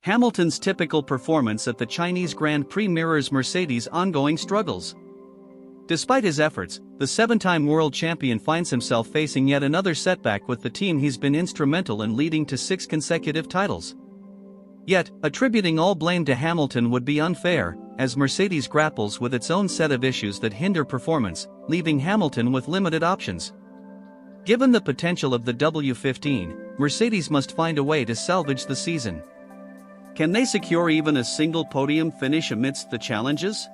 Hamilton's typical performance at the Chinese Grand Prix mirrors Mercedes' ongoing struggles. Despite his efforts, the seven-time world champion finds himself facing yet another setback with the team he's been instrumental in leading to 6 consecutive titles. Yet, attributing all blame to Hamilton would be unfair, as Mercedes grapples with its own set of issues that hinder performance, leaving Hamilton with limited options. Given the potential of the W15, Mercedes must find a way to salvage the season. Can they secure even a single podium finish amidst the challenges?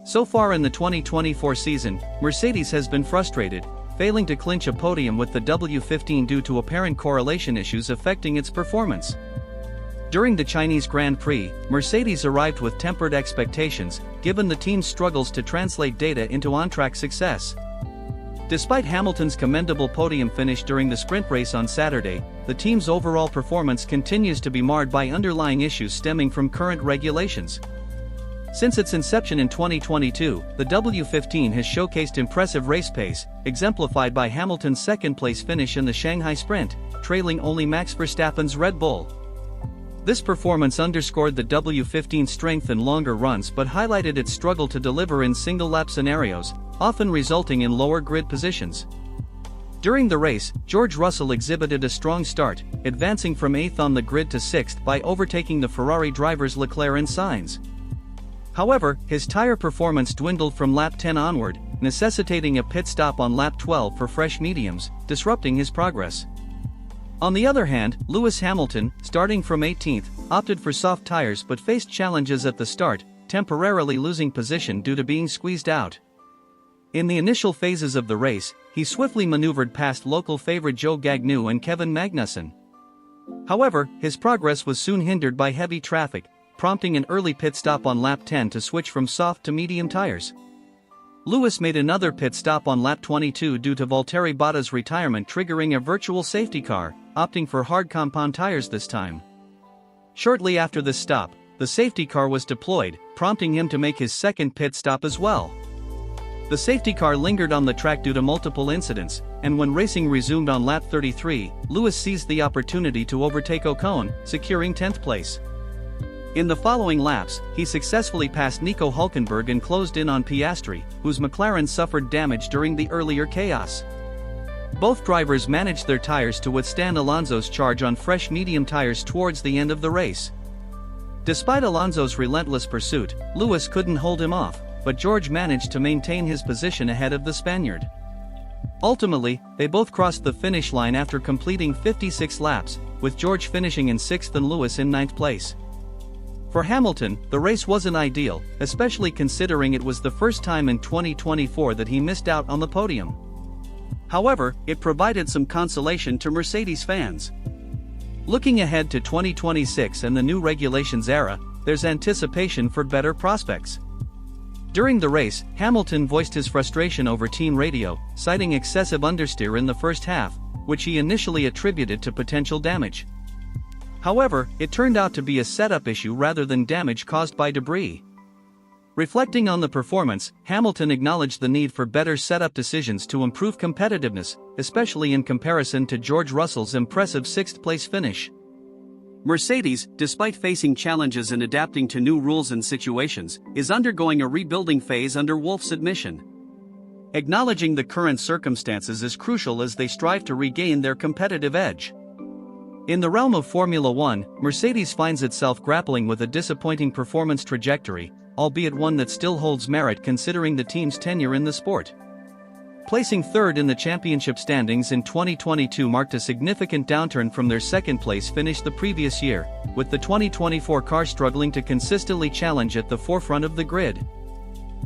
So far in the 2024 season, Mercedes has been frustrated, failing to clinch a podium with the W15 due to apparent correlation issues affecting its performance. During the Chinese Grand Prix, Mercedes arrived with tempered expectations, given the team's struggles to translate data into on-track success. Despite Hamilton's commendable podium finish during the sprint race on Saturday, the team's overall performance continues to be marred by underlying issues stemming from current regulations. Since its inception in 2022, the W15 has showcased impressive race pace, exemplified by Hamilton's second-place finish in the Shanghai Sprint, trailing only Max Verstappen's Red Bull. This performance underscored the W15's strength in longer runs but highlighted its struggle to deliver in single-lap scenarios, often resulting in lower grid positions. During the race, George Russell exhibited a strong start, advancing from 8th on the grid to 6th by overtaking the Ferrari drivers Leclerc and Sainz. However, his tire performance dwindled from lap 10 onward, necessitating a pit stop on lap 12 for fresh mediums, disrupting his progress. On the other hand, Lewis Hamilton, starting from 18th, opted for soft tires but faced challenges at the start, temporarily losing position due to being squeezed out. In the initial phases of the race, he swiftly maneuvered past local favorite Joe Gagnou and Kevin Magnussen. However, his progress was soon hindered by heavy traffic, prompting an early pit stop on lap 10 to switch from soft to medium tires. Lewis made another pit stop on lap 22 due to Valtteri Bottas' retirement triggering a virtual safety car, opting for hard compound tires this time. Shortly after this stop, the safety car was deployed, prompting him to make his second pit stop as well. The safety car lingered on the track due to multiple incidents, and when racing resumed on lap 33, Lewis seized the opportunity to overtake Ocon, securing 10th place. In the following laps, he successfully passed Nico Hülkenberg and closed in on Piastri, whose McLaren suffered damage during the earlier chaos. Both drivers managed their tires to withstand Alonso's charge on fresh medium tires towards the end of the race. Despite Alonso's relentless pursuit, Lewis couldn't hold him off, but George managed to maintain his position ahead of the Spaniard. Ultimately, they both crossed the finish line after completing 56 laps, with George finishing in 6th and Lewis in 9th place. For Hamilton, the race wasn't ideal, especially considering it was the first time in 2024 that he missed out on the podium. However, it provided some consolation to Mercedes fans. Looking ahead to 2026 and the new regulations era, there's anticipation for better prospects. During the race, Hamilton voiced his frustration over team radio, citing excessive understeer in the first half, which he initially attributed to potential damage. However, it turned out to be a setup issue rather than damage caused by debris. Reflecting on the performance, Hamilton acknowledged the need for better setup decisions to improve competitiveness, especially in comparison to George Russell's impressive 6th-place finish. Mercedes, despite facing challenges in adapting to new rules and situations, is undergoing a rebuilding phase under Wolff's admission. Acknowledging the current circumstances is crucial as they strive to regain their competitive edge. In the realm of Formula One, Mercedes finds itself grappling with a disappointing performance trajectory, albeit one that still holds merit considering the team's tenure in the sport. Placing third in the championship standings in 2022 marked a significant downturn from their second-place finish the previous year, with the 2024 car struggling to consistently challenge at the forefront of the grid.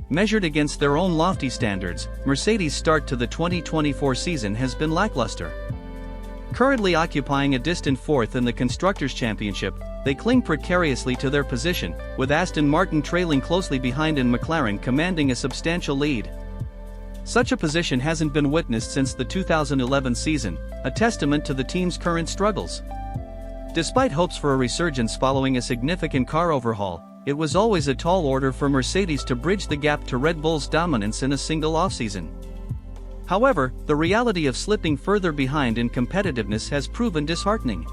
Measured against their own lofty standards, Mercedes' start to the 2024 season has been lackluster. Currently occupying a distant 4th in the Constructors' Championship, they cling precariously to their position, with Aston Martin trailing closely behind and McLaren commanding a substantial lead. Such a position hasn't been witnessed since the 2011 season, a testament to the team's current struggles. Despite hopes for a resurgence following a significant car overhaul, it was always a tall order for Mercedes to bridge the gap to Red Bull's dominance in a single offseason. However, the reality of slipping further behind in competitiveness has proven disheartening.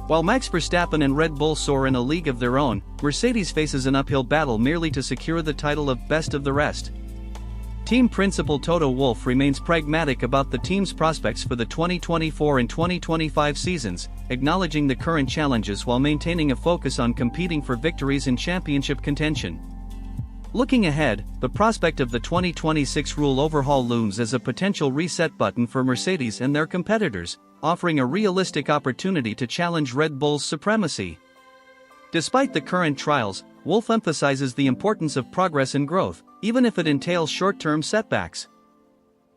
While Max Verstappen and Red Bull soar in a league of their own, Mercedes faces an uphill battle merely to secure the title of best of the rest. Team principal Toto Wolff remains pragmatic about the team's prospects for the 2024 and 2025 seasons, acknowledging the current challenges while maintaining a focus on competing for victories in championship contention. Looking ahead, the prospect of the 2026 rule overhaul looms as a potential reset button for Mercedes and their competitors, offering a realistic opportunity to challenge Red Bull's supremacy. Despite the current trials, Wolff emphasizes the importance of progress and growth, even if it entails short-term setbacks.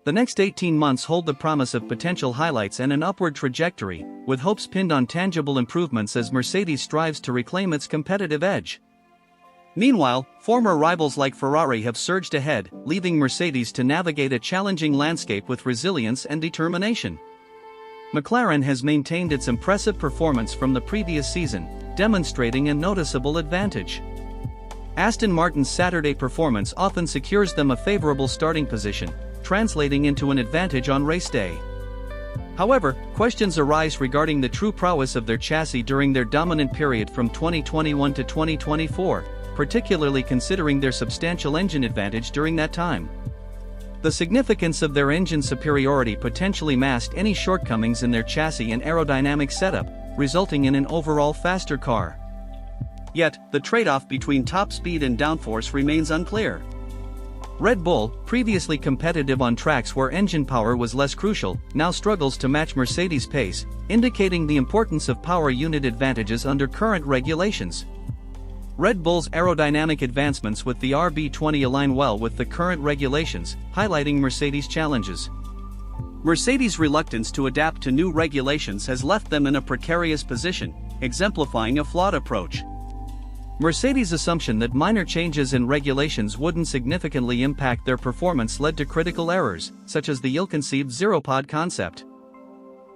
The next 18 months hold the promise of potential highlights and an upward trajectory, with hopes pinned on tangible improvements as Mercedes strives to reclaim its competitive edge. Meanwhile, former rivals like Ferrari have surged ahead, leaving Mercedes to navigate a challenging landscape with resilience and determination. Mclaren has maintained its impressive performance from the previous season, demonstrating a noticeable advantage. Aston Martin's Saturday performance often secures them a favorable starting position, translating into an advantage on race day. However, questions arise regarding the true prowess of their chassis during their dominant period from 2021 to 2024, particularly considering their substantial engine advantage during that time. The significance of their engine superiority potentially masked any shortcomings in their chassis and aerodynamic setup, resulting in an overall faster car. Yet, the trade-off between top speed and downforce remains unclear. Red Bull, previously competitive on tracks where engine power was less crucial, now struggles to match Mercedes' pace, indicating the importance of power unit advantages under current regulations. Red Bull's aerodynamic advancements with the RB20 align well with the current regulations, highlighting Mercedes' challenges. Mercedes' reluctance to adapt to new regulations has left them in a precarious position, exemplifying a flawed approach. Mercedes' assumption that minor changes in regulations wouldn't significantly impact their performance led to critical errors, such as the ill-conceived zero-pod concept.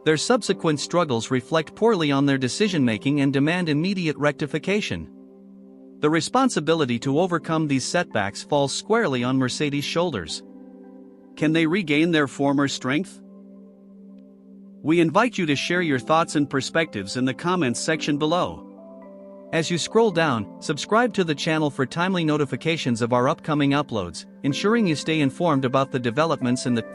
Their subsequent struggles reflect poorly on their decision-making and demand immediate rectification. The responsibility to overcome these setbacks falls squarely on Mercedes' shoulders. Can they regain their former strength? We invite you to share your thoughts and perspectives in the comments section below. As you scroll down, subscribe to the channel for timely notifications of our upcoming uploads, ensuring you stay informed about the developments in the